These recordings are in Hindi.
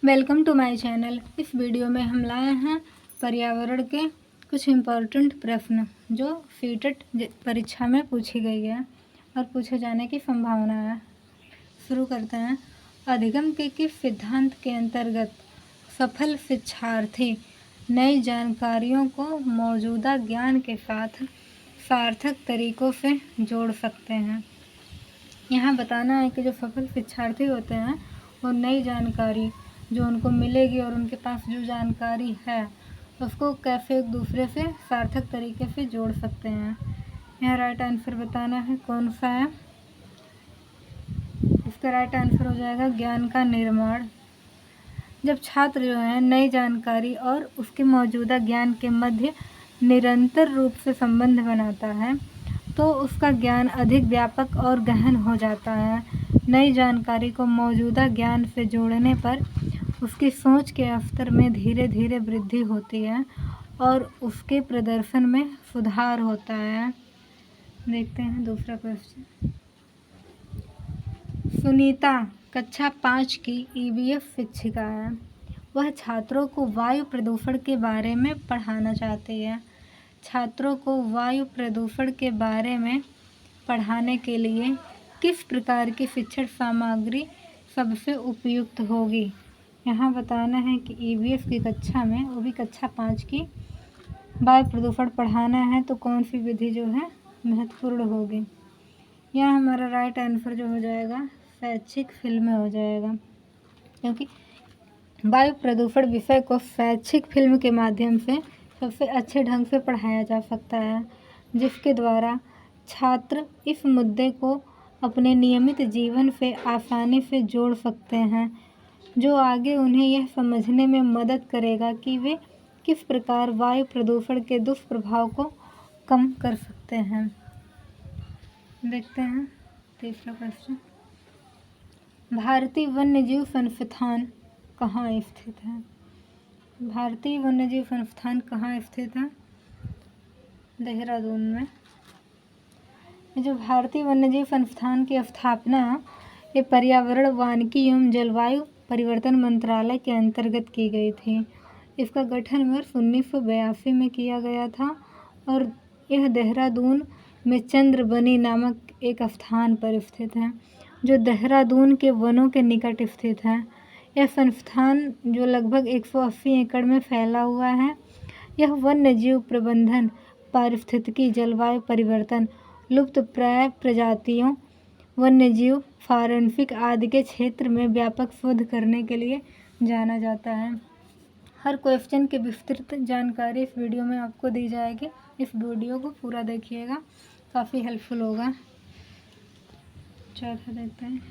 Welcome to my channel. इस वीडियो में हम लाए हैं पर्यावरण के कुछ इम्पोर्टेंट प्रश्न जो सीटेट परीक्षा में पूछी गई है और पूछे जाने की संभावना है। शुरू करते हैं। अधिगम के किस सिद्धांत के अंतर्गत सफल शिक्षार्थी नई जानकारियों को मौजूदा ज्ञान के साथ सार्थक तरीकों से जोड़ सकते हैं? यहाँ बताना है कि जो सफल शिक्षार्थी होते हैं वो नई जानकारी जो उनको मिलेगी और उनके पास जो जानकारी है उसको कैसे एक दूसरे से सार्थक तरीके से जोड़ सकते हैं। यहाँ राइट आंसर बताना है कौन सा है। इसका राइट आंसर हो जाएगा ज्ञान का निर्माण। जब छात्र जो है नई जानकारी और उसके मौजूदा ज्ञान के मध्य निरंतर रूप से संबंध बनाता है तो उसका ज्ञान अधिक व्यापक और गहन हो जाता है। नई जानकारी को मौजूदा ज्ञान से जोड़ने पर उसकी सोच के स्तर में धीरे धीरे वृद्धि होती है और उसके प्रदर्शन में सुधार होता है। देखते हैं दूसरा क्वेश्चन। सुनीता कक्षा 5 की ईवीएस शिक्षिका है। वह छात्रों को वायु प्रदूषण के बारे में पढ़ाना चाहती है। छात्रों को वायु प्रदूषण के बारे में पढ़ाने के लिए किस प्रकार की शिक्षण सामग्री सबसे उपयुक्त होगी? यहाँ बताना है कि ईवीएस की कक्षा में, वो भी कक्षा 5 की, वायु प्रदूषण पढ़ाना है तो कौन सी विधि जो है महत्वपूर्ण होगी? यहाँ हमारा राइट आंसर जो हो जाएगा शैक्षिक फिल्म हो जाएगा, क्योंकि वायु प्रदूषण विषय को शैक्षिक फिल्म के माध्यम से सबसे अच्छे ढंग से पढ़ाया जा सकता है, जिसके द्वारा छात्र इस मुद्दे को अपने नियमित जीवन से आसानी से जोड़ सकते हैं, जो आगे उन्हें यह समझने में मदद करेगा कि वे किस प्रकार वायु प्रदूषण के दुष्प्रभाव को कम कर सकते हैं। देखते हैं तीसरा प्रश्न। भारतीय वन्यजीव संस्थान कहाँ स्थित है? भारतीय वन्यजीव संस्थान कहाँ स्थित है? देहरादून में। जो भारतीय वन्यजीव संस्थान की स्थापना ये पर्यावरण, वानिकी एवं जलवायु परिवर्तन मंत्रालय के अंतर्गत की गई थी। इसका गठन वर्ष 1982 में किया गया था और यह देहरादून में चंद्रबनी नामक एक स्थान पर स्थित है, जो देहरादून के वनों के निकट स्थित है। यह संस्थान जो लगभग 180 एकड़ में फैला हुआ है, यह वन्य जीव प्रबंधन, पारिस्थितिकी, जलवायु परिवर्तन, लुप्तप्राय प्रजातियों, वन्यजीव फॉरेंसिक आदि के क्षेत्र में व्यापक शोध करने के लिए जाना जाता है। हर क्वेश्चन की विस्तृत जानकारी इस वीडियो में आपको दी जाएगी। इस वीडियो को पूरा देखिएगा, काफ़ी हेल्पफुल होगा। चौथा देखते हैं।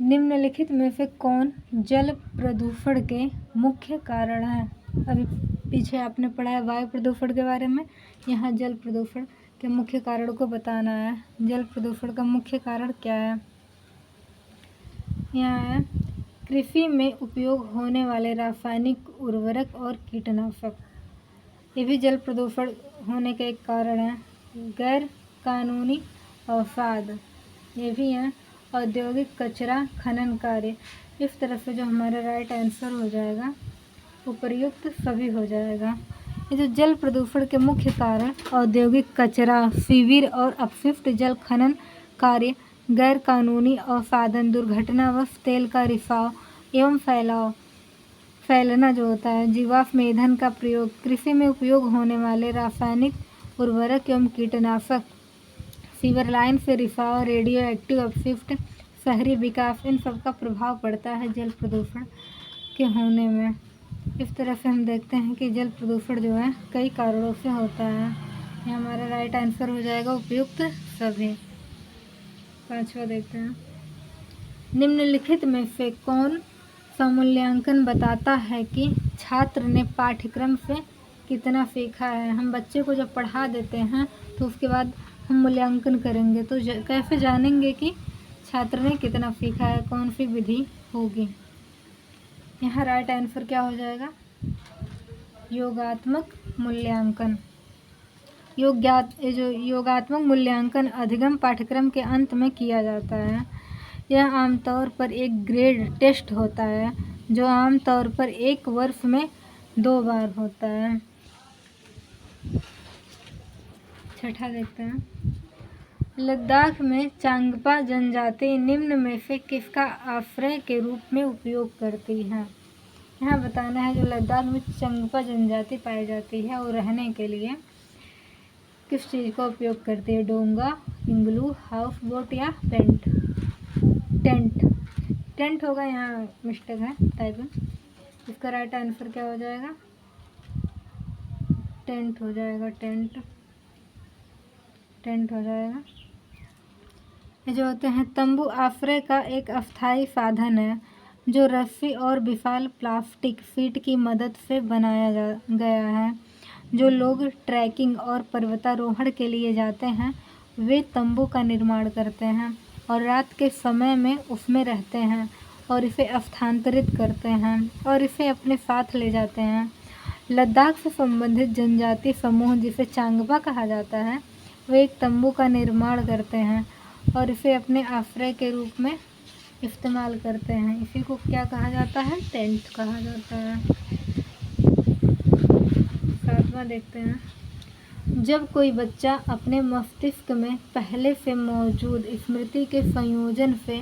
निम्नलिखित में से कौन जल प्रदूषण के मुख्य कारण है? अभी पीछे आपने पढ़ा है वायु प्रदूषण के बारे में, यहाँ जल प्रदूषण के मुख्य कारण को बताना है। जल प्रदूषण का मुख्य कारण क्या है? यहाँ है कृषि में उपयोग होने वाले रासायनिक उर्वरक और कीटनाशक, ये भी जल प्रदूषण होने का एक कारण है। गैर कानूनी अवसाद, ये भी है। औद्योगिक कचरा खनन कार्य। इस तरह से जो हमारा राइट आंसर हो जाएगा उपर्युक्त सभी हो जाएगा। ये जो जल प्रदूषण के मुख्य कारण औद्योगिक कचरा, सीवर और अपशिष्ट जल खनन कार्य, गैर कानूनी अवसादन, दुर्घटनावश तेल का रिसाव एवं फैलना जो होता है, जीवाश्म ईंधन का प्रयोग, कृषि में उपयोग होने वाले रासायनिक उर्वरक एवं कीटनाशक, सीवर लाइन से रिसाव, रेडियो एक्टिव अपशिष्ट, शहरी विकास, इन सब का प्रभाव पड़ता है जल प्रदूषण के होने में। इस तरह से हम देखते हैं कि जल प्रदूषण जो है कई कारणों से होता है। ये हमारा राइट आंसर हो जाएगा उपयुक्त सभी। पांचवा देखते हैं। निम्नलिखित में से कौन सा मूल्यांकन बताता है कि छात्र ने पाठ्यक्रम से कितना सीखा है? हम बच्चे को जब पढ़ा देते हैं तो उसके बाद हम मूल्यांकन करेंगे, तो कैसे जानेंगे कि छात्र ने कितना सीखा है? कौन सी विधि होगी? यहाँ राइट आंसर क्या हो जाएगा? योगात्मक मूल्यांकन। योगात्मक मूल्यांकन अधिगम पाठ्यक्रम के अंत में किया जाता है। यह आमतौर पर एक ग्रेड टेस्ट होता है जो आमतौर पर एक वर्ष में 2 बार होता है। छठा देखते हैं। लद्दाख में चांगपा जनजाति निम्न में से किसका आश्रय के रूप में उपयोग करती है? यहाँ बताना है जो लद्दाख में चांगपा जनजाति पाई जाती है और रहने के लिए किस चीज़ का उपयोग करती है? डोंगा, इग्लू, हाउस बोट या टेंट? टेंट होगा, यहाँ मिस्टेक है टाइपिंग। इसका राइट आंसर क्या हो जाएगा? टेंट हो जाएगा। टेंट हो जाएगा। ये जो होते हैं तंबू आश्रय का एक अस्थायी साधन है जो रस्सी और विशाल प्लास्टिक शीट की मदद से बनाया गया है। जो लोग ट्रैकिंग और पर्वतारोहण के लिए जाते हैं वे तंबू का निर्माण करते हैं और रात के समय में उसमें रहते हैं और इसे स्थानांतरित करते हैं और इसे अपने साथ ले जाते हैं। लद्दाख से संबंधित जनजातीय समूह जिसे चांगपा कहा जाता है वे एक तंबू का निर्माण करते हैं और इसे अपने आश्रय के रूप में इस्तेमाल करते हैं। इसी को क्या कहा जाता है? टेंट कहा जाता है। 7वां देखते हैं। जब कोई बच्चा अपने मस्तिष्क में पहले से मौजूद स्मृति के संयोजन से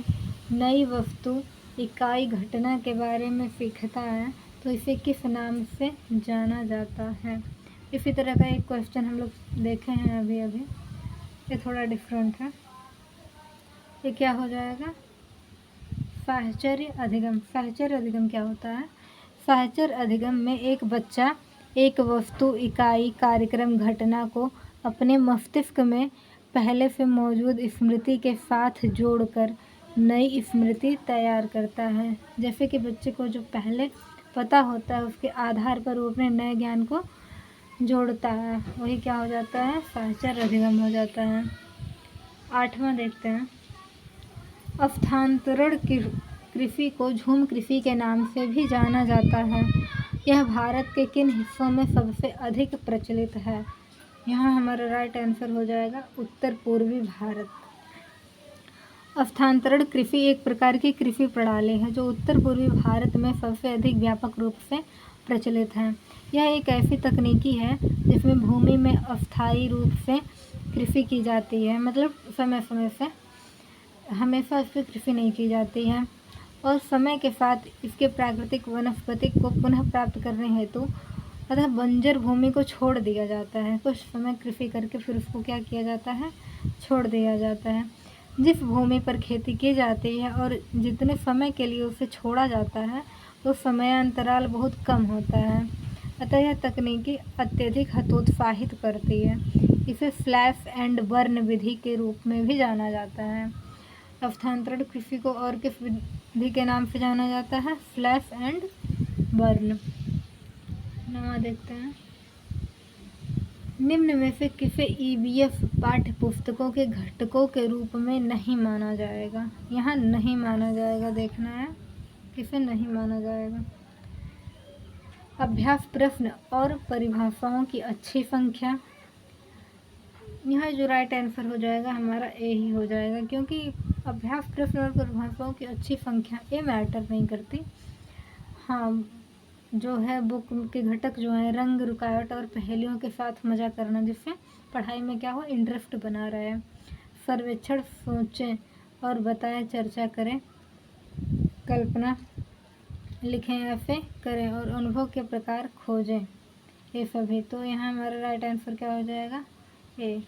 नई वस्तु, इकाई, घटना के बारे में सीखता है तो इसे किस नाम से जाना जाता है? इसी तरह का एक क्वेश्चन हम लोग देखे हैं अभी। ये थोड़ा डिफरेंट है। ये क्या हो जाएगा? साहचर्य अधिगम। साहचर्य अधिगम क्या होता है? साहचर्य अधिगम में एक बच्चा एक वस्तु, इकाई, कार्यक्रम, घटना को अपने मस्तिष्क में पहले से मौजूद स्मृति के साथ जोड़कर नई स्मृति तैयार करता है। जैसे कि बच्चे को जो पहले पता होता है उसके आधार पर वो अपने नए ज्ञान को जोड़ता है, वही क्या हो जाता है? साहचर्य अधिगम हो जाता है। 8वां देखते हैं। स्थानांतरण कृषि को झूम कृषि के नाम से भी जाना जाता है। यह भारत के किन हिस्सों में सबसे अधिक प्रचलित है? यहाँ हमारा राइट आंसर हो जाएगा उत्तर पूर्वी भारत। स्थानांतरण कृषि एक प्रकार की कृषि प्रणाली है जो उत्तर पूर्वी भारत में सबसे अधिक व्यापक रूप से प्रचलित है। यह एक ऐसी तकनीकी है जिसमें भूमि में अस्थायी रूप से कृषि की जाती है, मतलब समय समय से, हमेशा इस पर कृषि नहीं की जाती है और समय के साथ इसके प्राकृतिक वनस्पति को पुनः प्राप्त करने हेतु अतः बंजर भूमि को छोड़ दिया जाता है। कुछ समय कृषि करके फिर उसको क्या किया जाता है? छोड़ दिया जाता है। जिस भूमि पर खेती की जाती है और जितने समय के लिए उसे छोड़ा जाता है तो समयांतराल बहुत कम होता है, अतः यह तकनीकी अत्यधिक हतोत्साहित करती है। इसे स्लैश एंड बर्न विधि के रूप में भी जाना जाता है। स्थानांतरण कृषि को और किस विधि के नाम से जाना जाता है? Slash and burn. 9वां देखते हैं। निम्न में से किसे ईवीएफ पाठ्य पुस्तकों के घटकों के रूप में नहीं माना जाएगा? यहाँ नहीं माना जाएगा, देखना है किसे नहीं माना जाएगा। अभ्यास प्रश्न और परिभाषाओं की अच्छी संख्या। यहाँ जो राइट आंसर हो जाएगा हमारा ए ही हो जाएगा, क्योंकि अभ्यास प्रश्न और परिभाषाओं की अच्छी संख्या ये मैटर नहीं करती। हाँ, जो है बुक के घटक जो है रंग, रुकावट और पहेलियों के साथ मजा करना, जिससे पढ़ाई में क्या हो, इंटरेस्ट बना रहे। सर्वेक्षण सोचें और बताएं, चर्चा करें, कल्पना लिखें, ऐसे करें और अनुभव के प्रकार खोजें, ये सभी। तो यहाँ हमारा राइट आंसर क्या हो जाएगा? ए।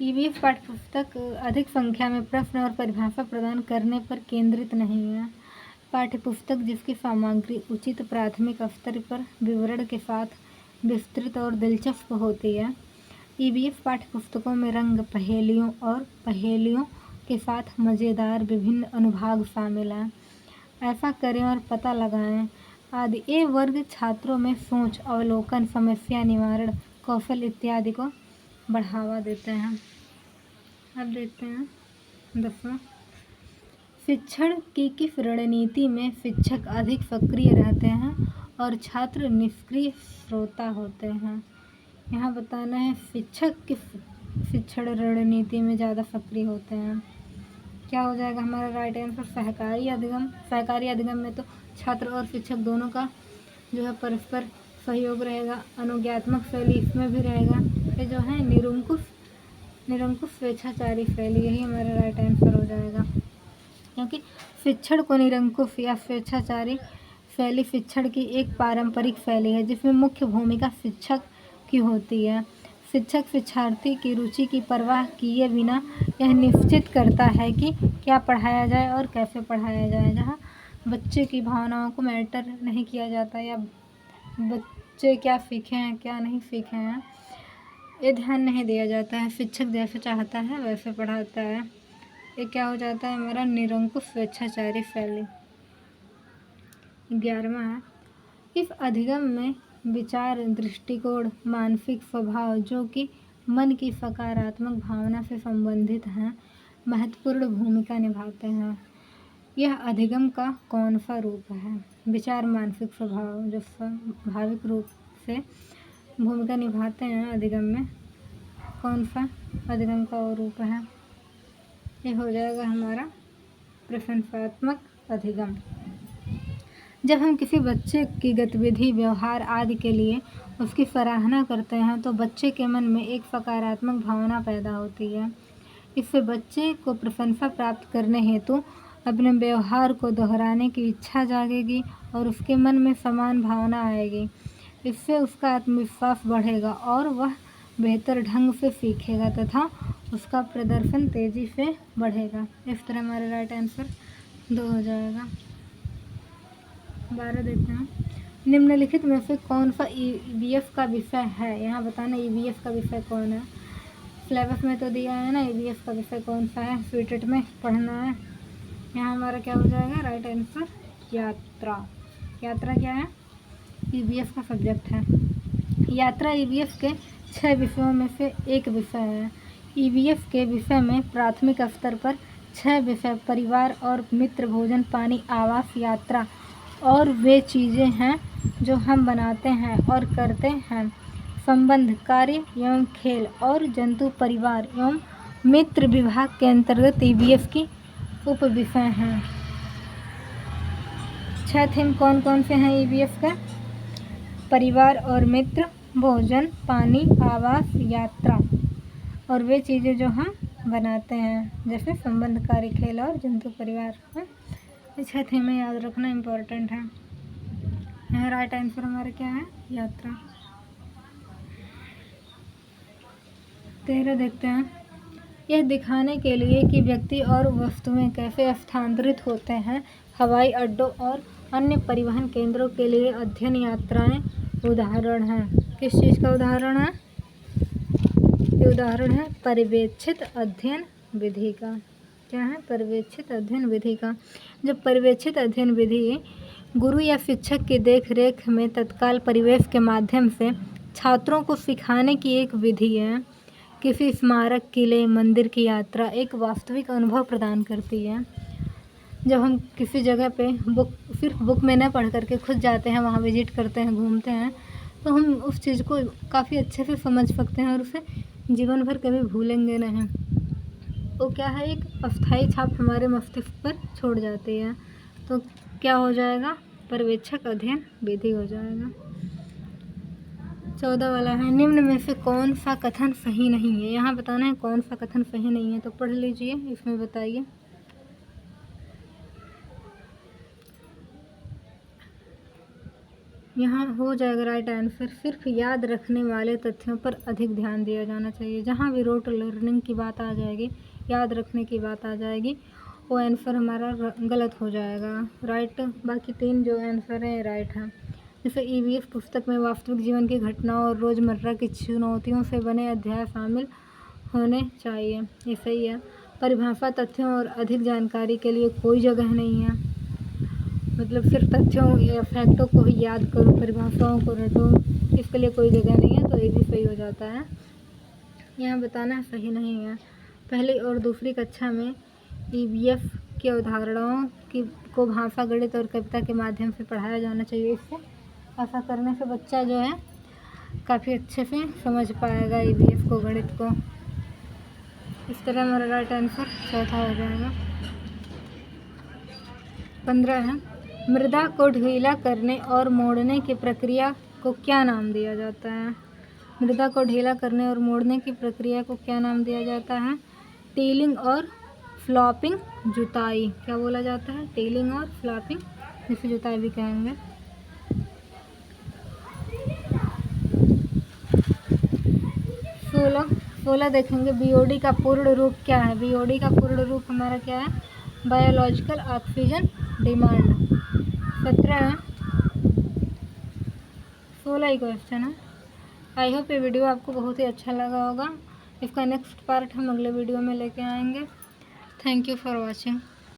ईवीएफ पाठ्यपुस्तक अधिक संख्या में प्रश्न और परिभाषा प्रदान करने पर केंद्रित नहीं है। पाठ्यपुस्तक जिसकी सामग्री उचित प्राथमिक स्तर पर विवरण के साथ विस्तृत और दिलचस्प होती है। ईवीएफ पाठ्यपुस्तकों में रंग, पहेलियों और पहेलियों के साथ मज़ेदार विभिन्न अनुभाग शामिल हैं। ऐसा करें और पता लगाएं आदि। ए वर्ग छात्रों में सोच, अवलोकन, समस्या निवारण कौशल इत्यादि को बढ़ावा देते हैं। अब देखते हैं 10वां। शिक्षण की किस रणनीति में शिक्षक अधिक सक्रिय रहते हैं और छात्र निष्क्रिय श्रोता होते हैं? यहाँ बताना है शिक्षक किस शिक्षण रणनीति में ज़्यादा सक्रिय होते हैं। क्या हो जाएगा हमारा राइट आंसर? सहकारी अधिगम। सहकारी अधिगम में तो छात्र और शिक्षक दोनों का जो है परस्पर सहयोग रहेगा। अनुज्ञात्मक शैली इसमें भी रहेगा। ये जो है निरंकुश स्वेच्छाचारी शैली, यही हमारा राइट आंसर हो जाएगा। क्योंकि शिक्षण को निरंकुश या स्वेच्छाचारी शैली शिक्षण की एक पारंपरिक शैली है जिसमें मुख्य भूमिका शिक्षक की होती है। शिक्षक शिक्षार्थी की रुचि की परवाह किए बिना यह निश्चित करता है कि क्या पढ़ाया जाए और कैसे पढ़ाया जाए। जहाँ बच्चे की भावनाओं को मैटर नहीं किया जाता या बच्चे क्या सीखे हैं क्या नहीं सीखे हैं ये ध्यान नहीं दिया जाता है। शिक्षक जैसे चाहता है वैसे पढ़ाता है। ये क्या हो जाता है हमारा? निरंकुश स्वेच्छाचारी शैली। 11वां है, इस अधिगम में विचार, दृष्टिकोण, मानसिक स्वभाव जो कि मन की सकारात्मक भावना से संबंधित हैं महत्वपूर्ण भूमिका निभाते हैं। यह अधिगम का कौन सा रूप है? विचार, मानसिक स्वभाव जो स्वाभाविक रूप से भूमिका निभाते हैं अधिगम में, कौन सा अधिगम का वो रूप है? ये हो जाएगा हमारा प्रशंसात्मक अधिगम। जब हम किसी बच्चे की गतिविधि, व्यवहार आदि के लिए उसकी सराहना करते हैं तो बच्चे के मन में एक सकारात्मक भावना पैदा होती है। इससे बच्चे को प्रशंसा प्राप्त करने हेतु अपने व्यवहार को दोहराने की इच्छा जागेगी और उसके मन में समान भावना आएगी। इससे उसका आत्मविश्वास बढ़ेगा और वह बेहतर ढंग से सीखेगा तथा उसका प्रदर्शन तेजी से बढ़ेगा। इस तरह हमारा राइट आंसर 2 हो जाएगा। 12 देखते हैं, निम्नलिखित में से कौन सा EVF का विषय है? यहाँ बताना EVF का विषय कौन है। सिलेबस में तो दिया है ना EVF का विषय कौन सा है, स्वीटेट में पढ़ना है। यहाँ हमारा क्या हो जाएगा राइट आंसर? यात्रा। यात्रा क्या है? EVF का सब्जेक्ट है। यात्रा EVF के 6 विषयों में से एक विषय है। EVF के विषय में प्राथमिक स्तर पर 6 विषय परिवार और मित्र, भोजन, पानी, आवास, यात्रा और वे चीज़ें हैं जो हम बनाते हैं और करते हैं, संबंध, कार्य एवं खेल और जंतु, परिवार एवं मित्र विभाग के अंतर्गत EVF की उप विषय हैं। 6 थीम कौन कौन से हैं EVF का? परिवार और मित्र, भोजन, पानी, आवास, यात्रा और वे चीज़ें जो हम बनाते हैं जैसे संबंध, कार्य, खेल और जंतु, परिवार। ये 6 थीमें याद रखना इम्पोर्टेंट है। यहाँ राइट आंसर हमारा क्या है? यात्रा। 13 देखते हैं, यह दिखाने के लिए कि व्यक्ति और वस्तुएं कैसे स्थानांतरित होते हैं हवाई अड्डों और अन्य परिवहन केंद्रों के लिए अध्ययन यात्राएं उदाहरण हैं। किस चीज़ का उदाहरण है? ये उदाहरण है पर्यवेक्षित अध्ययन विधि का। क्या है? पर्यवेक्षित अध्ययन विधि का। जब पर्यवेक्षित अध्ययन विधि गुरु या शिक्षक की देख रेख में तत्काल परिवेश के माध्यम से छात्रों को सिखाने की एक विधि है। किसी स्मारक, किले, मंदिर की यात्रा एक वास्तविक अनुभव प्रदान करती है। जब हम किसी जगह पे सिर्फ बुक में न पढ़ करके खुद जाते हैं, वहाँ विजिट करते हैं, घूमते हैं, तो हम उस चीज़ को काफ़ी अच्छे से समझ सकते हैं और उसे जीवन भर कभी भूलेंगे नहीं। वो क्या है? एक अस्थायी छाप हमारे मस्तिष्क पर छोड़ जाती है। तो क्या हो जाएगा? पर्यवेक्षक अध्ययन विधि हो जाएगा। 14 वाला है, निम्न में से कौन सा कथन सही नहीं है? यहाँ बताना है कौन सा कथन सही नहीं है, तो पढ़ लीजिए, इसमें बताइए। यहाँ हो जाएगा राइट आंसर, सिर्फ याद रखने वाले तथ्यों पर अधिक ध्यान दिया जाना चाहिए। जहाँ भी रोट लर्निंग की बात आ जाएगी, याद रखने की बात आ जाएगी, वो आंसर हमारा गलत हो जाएगा। राइट, बाकी 3 जो आंसर है राइट है। जैसे EVF पुस्तक में वास्तविक जीवन की घटनाओं और रोज़मर्रा की चुनौतियों से बने अध्याय शामिल होने चाहिए, ये सही है। परिभाषा, तथ्यों और अधिक जानकारी के लिए कोई जगह नहीं है। मतलब सिर्फ तथ्यों या फैक्टों को ही याद करो, परिभाषाओं को रटो, इसके लिए कोई जगह नहीं है, तो ये भी सही हो जाता है। यहाँ बताना सही नहीं है। पहली और दूसरी कक्षा में EVF की अवधारणाओं को भाषा, गणित और कविता के माध्यम से पढ़ाया जाना चाहिए। इससे ऐसा करने से बच्चा जो है काफ़ी अच्छे से समझ पाएगा EVF को, गणित को। इस तरह हमारा राइट आंसर चौथा हो जाएगा। 15 है, मृदा को ढीला करने और मोड़ने की प्रक्रिया को क्या नाम दिया जाता है? मृदा को ढीला करने और मोड़ने की प्रक्रिया को क्या नाम दिया जाता है? टीलिंग और फ्लॉपिंग जुताई। क्या बोला जाता है? टीलिंग और फ्लॉपिंग, जिसे जुताई भी कहेंगे। 16 देखेंगे, बीओडी का पूर्ण रूप क्या है? बीओडी का पूर्ण रूप हमारा क्या है? Biological oxygen demand. 17 है, 16 ही क्वेश्चन है। आई होप ये वीडियो आपको बहुत ही अच्छा लगा होगा। इसका नेक्स्ट पार्ट हम अगले वीडियो में लेके आएंगे। Thank you for watching.